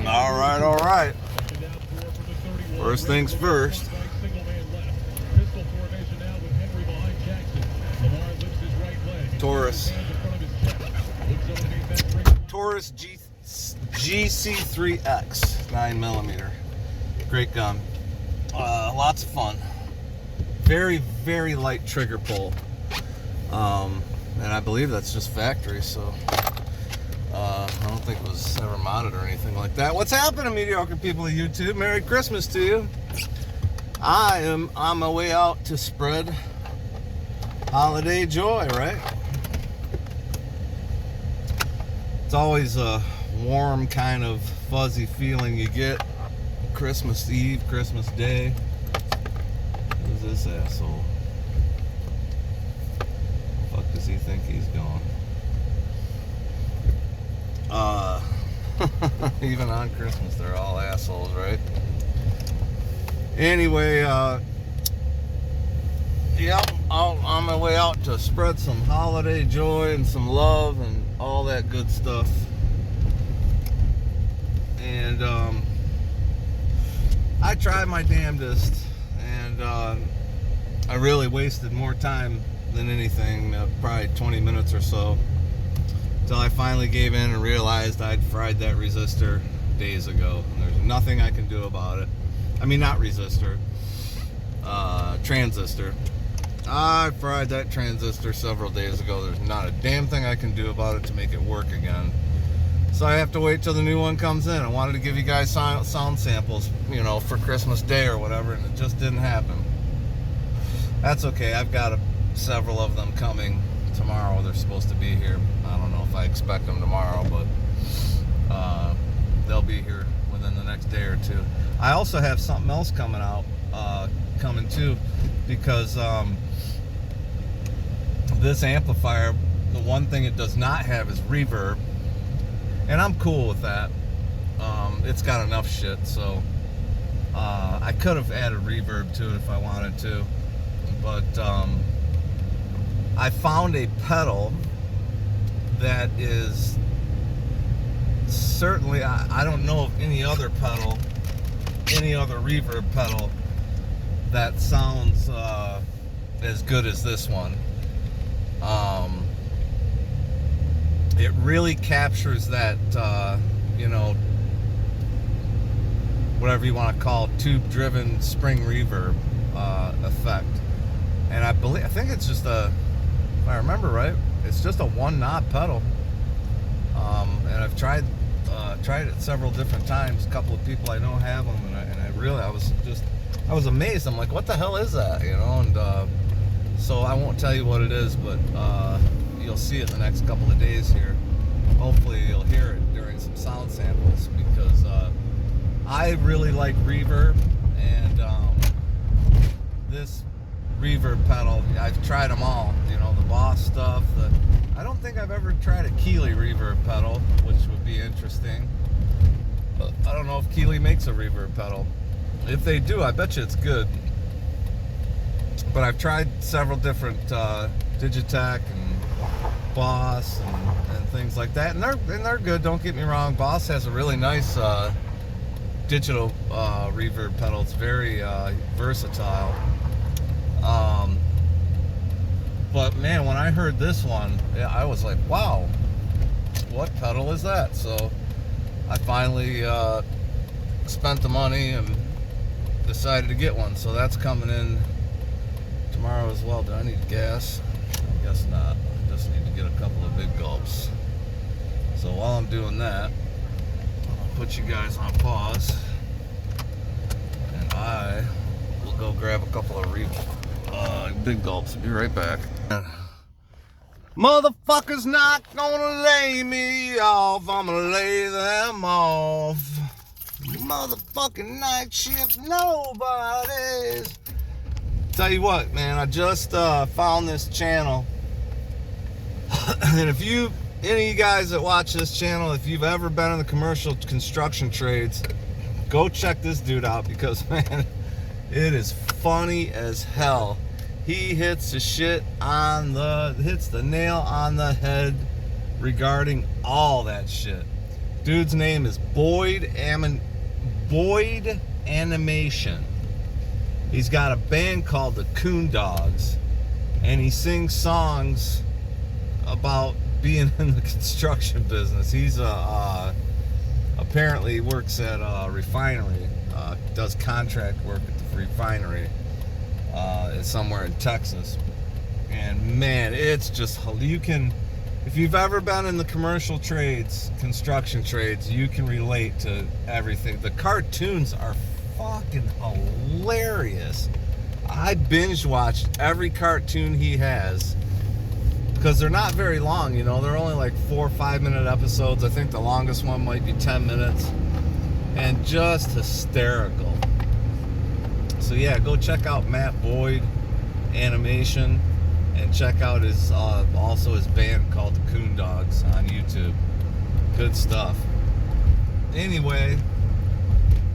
All right. First things first. Taurus GC3X 9mm. Great gun. Lots of fun. Very, very light trigger pull. And I believe that's just factory, so I don't think it was ever modded or anything like that. What's happening, mediocre people of YouTube? Merry Christmas to you. I am on my way out to spread holiday joy, right? It's always a warm, kind of fuzzy feeling you get Christmas Eve, Christmas Day. Who's this asshole? Fuck does he think he's going? Even on Christmas, they're all assholes, right? Anyway, yeah, on my way out to spread some holiday joy and some love and all that good stuff. And I tried my damnedest, and I really wasted more time than anything, probably 20 minutes or so, until I finally gave in and realized I'd fried that resistor days ago, and there's nothing I can do about it. I mean, not resistor, transistor. I fried that transistor several days ago. There's not a damn thing I can do about it to make it work again. So I have to wait till the new one comes in. I wanted to give you guys sound samples, you know, for Christmas Day or whatever, and it just didn't happen. That's okay. I've got several of them coming tomorrow. They're supposed to be here. I don't know if I expect them tomorrow, but they'll be here within the next day or two. I also have something else coming out, coming too, because this amplifier, the one thing it does not have is reverb, and I'm cool with that. It's got enough shit, so I could have added reverb to it if I wanted to, but I found a pedal that is certainly, I don't know of any other pedal, any other reverb pedal that sounds as good as this one. It really captures that, you know, whatever you want to call it, tube-driven spring reverb effect. And I think it's just if I remember right, it's just a one-knob pedal. And I've tried it several different times. A couple of people I know have them, and I was amazed. I'm like, what the hell is that, you know? And so I won't tell you what it is, but you'll see it the next couple of days here. Hopefully you'll hear it during some sound samples, because I really like reverb, and this reverb pedal, I've tried them all, you know, the Boss stuff. I don't think I've ever tried a Keeley reverb pedal, which would be interesting. But I don't know if Keeley makes a reverb pedal. If they do, I bet you it's good. But I've tried several different Digitech and Boss and things like that, and they're good. Don't get me wrong. Boss has a really nice digital reverb pedal. It's very versatile. But man, when I heard this one, I was like, wow, what pedal is that? So I finally spent the money and decided to get one. So that's coming in tomorrow as well. Do I need gas? I guess not. I just need to get a couple of big gulps. So while I'm doing that, I'll put you guys on pause, and I will go grab a couple of big gulps. Be right back. Motherfuckers not gonna lay me off. I'm gonna lay them off. Motherfucking night shift nobodies. Tell you what, man, I just found this channel. And if any of you guys that watch this channel, if you've ever been in the commercial construction trades, go check this dude out, because man, it is funny as hell. He hits the nail on the head regarding all that shit. Dude's name is Boyd Animation. He's got a band called the Coon Dogs, and he sings songs about being in the construction business. He's apparently works at a refinery, does contract work at the refinery, somewhere in Texas. And man, it's just, you can, if you've ever been in the commercial trades, construction trades, you can relate to everything. The cartoons are fucking hilarious. I binge watched every cartoon he has because they're not very long, you know. They're only like 4 or 5 minute episodes. I think the longest one might be 10 minutes, and just hysterical. So yeah, go check out Matt Boyd Animation, and check out his also his band called the Coon Dogs on YouTube. Good stuff. Anyway,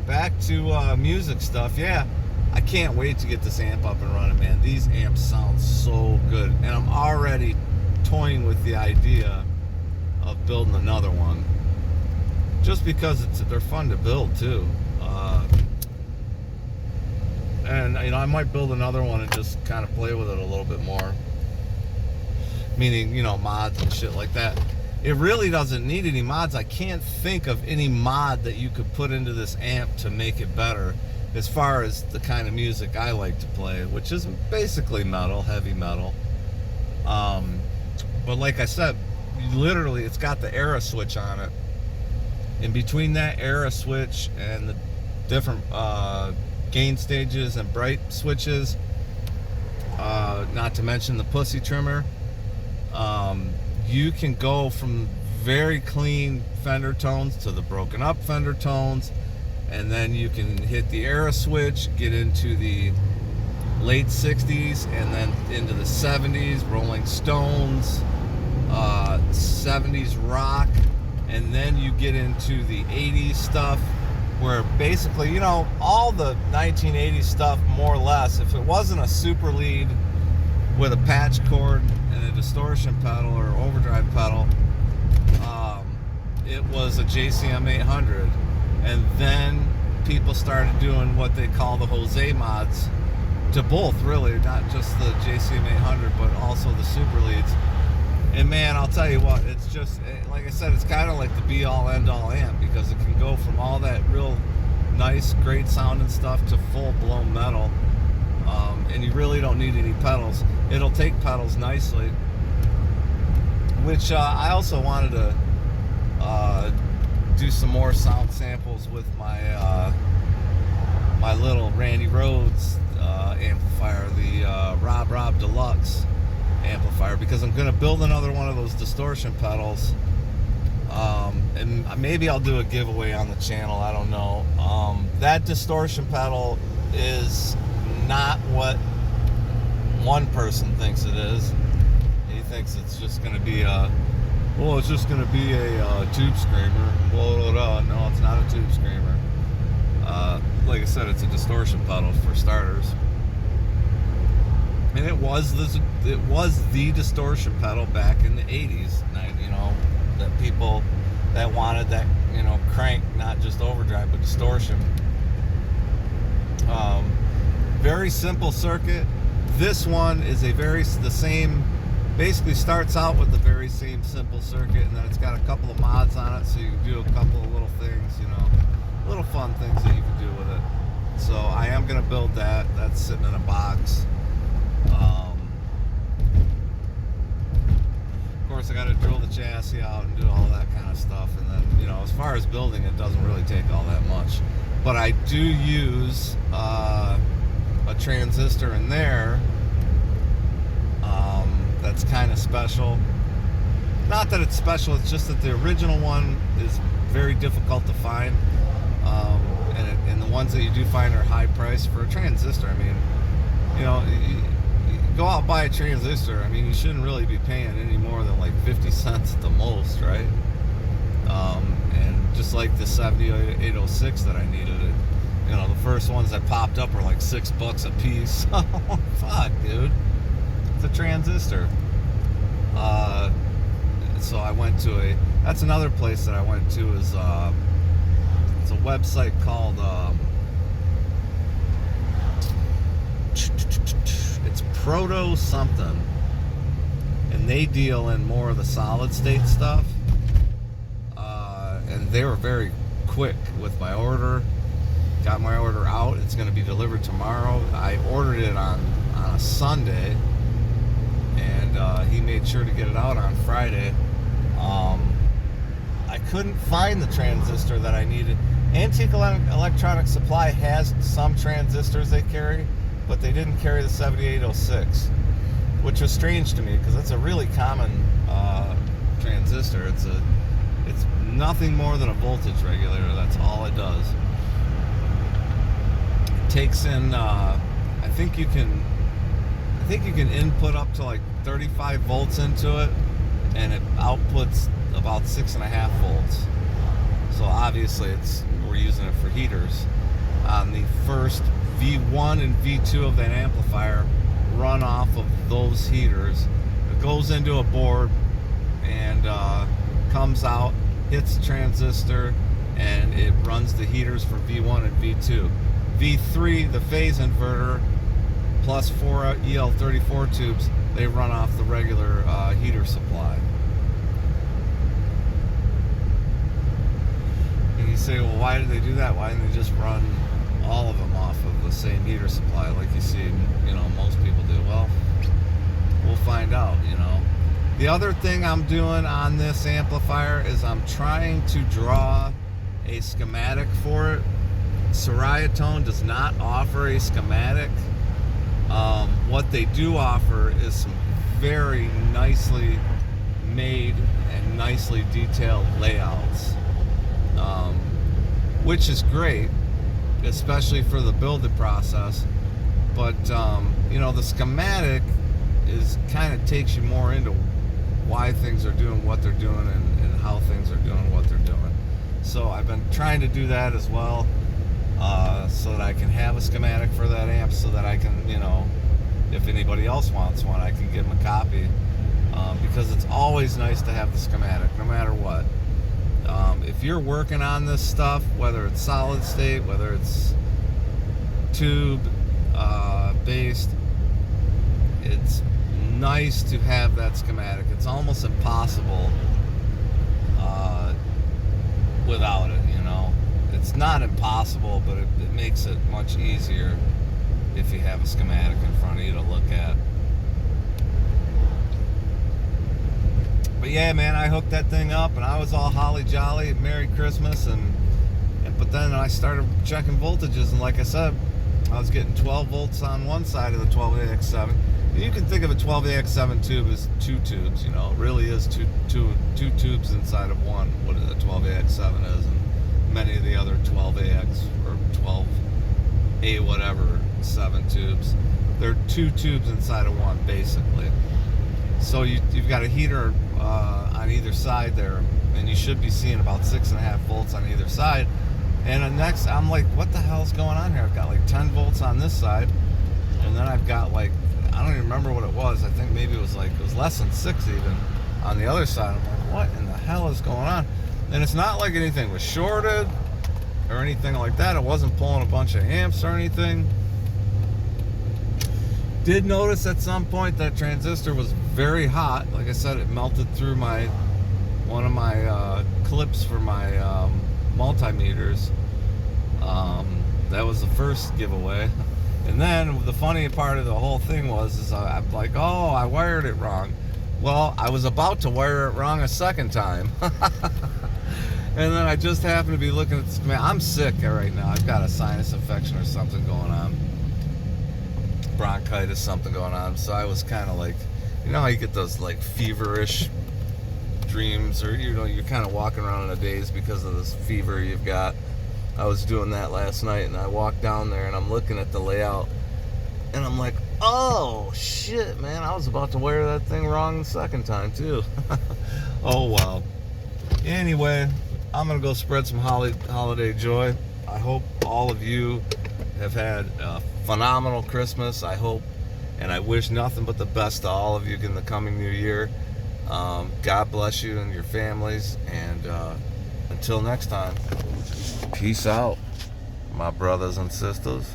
back to music stuff. Yeah, I can't wait to get this amp up and running, man. These amps sound so good, and I'm already toying with the idea of building another one, just because they're fun to build too. And you know, I might build another one and just kind of play with it a little bit more. Meaning, you know, mods and shit like that. It really doesn't need any mods. I can't think of any mod that you could put into this amp to make it better, as far as the kind of music I like to play, which is basically metal, heavy metal. But like I said, literally, it's got the era switch on it. In between that era switch and the different gain stages and bright switches, not to mention the pussy trimmer, you can go from very clean Fender tones to the broken up Fender tones, and then you can hit the era switch, get into the late 60s and then into the 70s, Rolling Stones, 70s rock, and then you get into the 80s stuff, where basically, you know, all the 1980s stuff, more or less, if it wasn't a super lead with a patch cord and a distortion pedal or overdrive pedal, it was a JCM 800. And then people started doing what they call the Jose mods to both, really, not just the JCM 800, but also the super leads. And man, I'll tell you what, it's just, like I said, it's kind of like the be-all, end-all amp, because it can go from all that real nice, great sounding stuff to full-blown metal. And you really don't need any pedals. It'll take pedals nicely, which I also wanted to do some more sound samples with my my little Randy Rhoads amplifier, the Rob Deluxe amplifier, because I'm going to build another one of those distortion pedals, and maybe I'll do a giveaway on the channel, I don't know. That distortion pedal is not what one person thinks it is. He thinks it's just going to be it's just going to be a tube screamer, blah, blah, blah. No, it's not a tube screamer. Like I said, it's a distortion pedal for starters. And it was the distortion pedal back in the 80s, you know, that people that wanted that, you know, crank, not just overdrive, but distortion. Very simple circuit. This one is the same, basically starts out with the very same simple circuit, and then it's got a couple of mods on it, so you can do a couple of little things, you know, little fun things that you can do with it. So I am going to build that. That's sitting in a box. Of course, I got to drill the chassis out and do all that kind of stuff, and then, you know, as far as building, it doesn't really take all that much. But I do use a transistor in there that's kind of special. Not that it's special, it's just that the original one is very difficult to find, and the ones that you do find are high priced for a transistor. I mean, you know, you go out and buy a transistor, I mean, you shouldn't really be paying any more than like 50 cents at the most, right? And just like the 7806 that I needed, it, you know, the first ones that popped up were like $6 a piece. Oh, fuck, dude. It's a transistor. so I went to that's another place that I went to is it's a website called it's Proto something, and they deal in more of the solid state stuff, and they were very quick with my order. Got my order out. It's going to be delivered tomorrow. I ordered it on a Sunday, and he made sure to get it out on Friday. I couldn't find the transistor that I needed. Antique Electronic Supply has some transistors they carry, but they didn't carry the 7806, which was strange to me because it's a really common transistor. It's nothing more than a voltage regulator. That's all it does. It takes in I think you can input up to like 35 volts into it, and it outputs about 6.5 volts. So obviously we're using it for heaters. On the first V1 and V2 of that amplifier run off of those heaters. It goes into a board and comes out, hits the transistor, and it runs the heaters for V1 and V2. V3, the phase inverter, plus 4 EL34 tubes, they run off the regular heater supply. And you say, well, why did they do that? Why didn't they just run all of them off of the same heater supply like you see, most people do? Well, we'll find out, The other thing I'm doing on this amplifier is I'm trying to draw a schematic for it. Soriatone does not offer a schematic. What they do offer is some very nicely made and nicely detailed layouts, which is great, especially for the building process. But the schematic kind of takes you more into why things are doing what they're doing and how things are doing what they're doing. So I've been trying to do that as well, so that I can have a schematic for that amp, so that I can, if anybody else wants one, I can give them a copy, because it's always nice to have the schematic no matter what. If you're working on this stuff, whether it's solid state, whether it's tube based, it's nice to have that schematic. It's almost impossible without it. It's not impossible, but it makes it much easier if you have a schematic in front of you to look at. But yeah, man, I hooked that thing up and I was all holly jolly, Merry Christmas, but then I started checking voltages, and like I said, I was getting 12 volts on one side of the 12AX7. You can think of a 12AX7 tube as 2 tubes, it really is two tubes inside of one, what a 12AX7 is, and many of the other 12AX or 12A whatever 7 tubes. They're 2 tubes inside of one, basically. So you've got a heater on either side there, and you should be seeing about 6.5 volts on either side. And the next, I'm like, what the hell's going on here? I've got like 10 volts on this side, and then I've got like, I don't even remember what it was. I think maybe it was less than 6 even on the other side. I'm like, what in the hell is going on? And it's not like anything was shorted or anything like that. It wasn't pulling a bunch of amps or anything. Did notice at some point that transistor was very hot. Like I said, it melted through one of my clips for my multimeters. That was the first giveaway. And then the funny part of the whole thing is I'm like, oh, I wired it wrong. Well, I was about to wire it wrong a second time. And then I just happened to be looking at this. Man, I'm sick right now. I've got a sinus infection or something going on. Bronchitis, something going on. So I was kind of like, how you get those like feverish dreams, or you're kind of walking around in a daze because of this fever you've got. I was doing that last night, and I walked down there and I'm looking at the layout and I'm like, oh shit, man, I was about to wire that thing wrong the second time too. Oh well. Anyway, I'm gonna go spread some holiday joy. I hope all of you have had a phenomenal Christmas. I hope and I wish nothing but the best to all of you in the coming new year. God bless you and your families, and until next time, peace out, my brothers and sisters.